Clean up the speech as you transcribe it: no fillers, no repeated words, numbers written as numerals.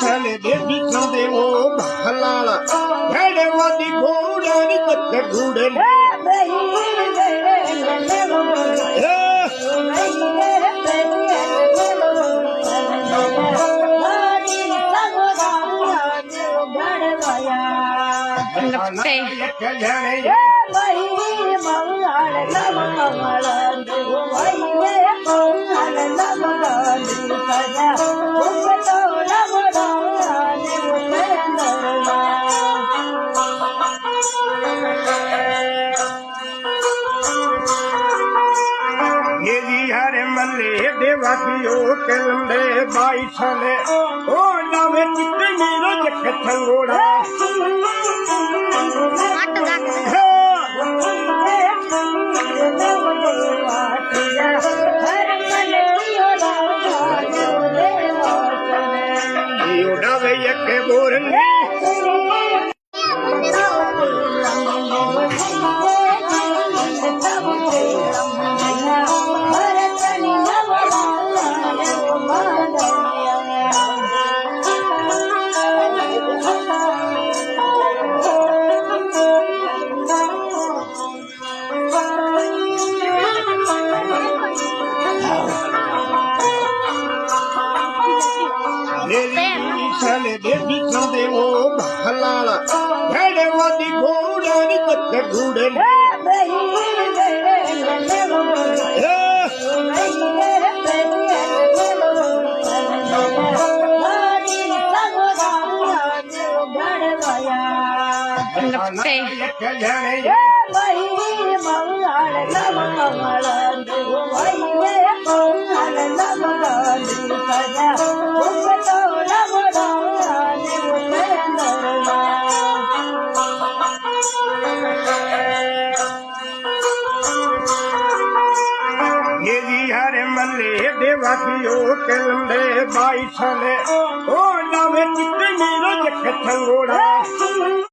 Sale de bicho de oba halala, hele wadi goda ni katte gude le. देवासियो के लंबे by छले ओ लावे चित्ते मेरो जख थंगोड़ा योडावे यके बोरंगे Sale de bicho de oba halala, hele wadi goda ni katte gude le. देवासियो के लंबे बाई छले ओ लावे चित्ते मेरो जख थंगोड़ा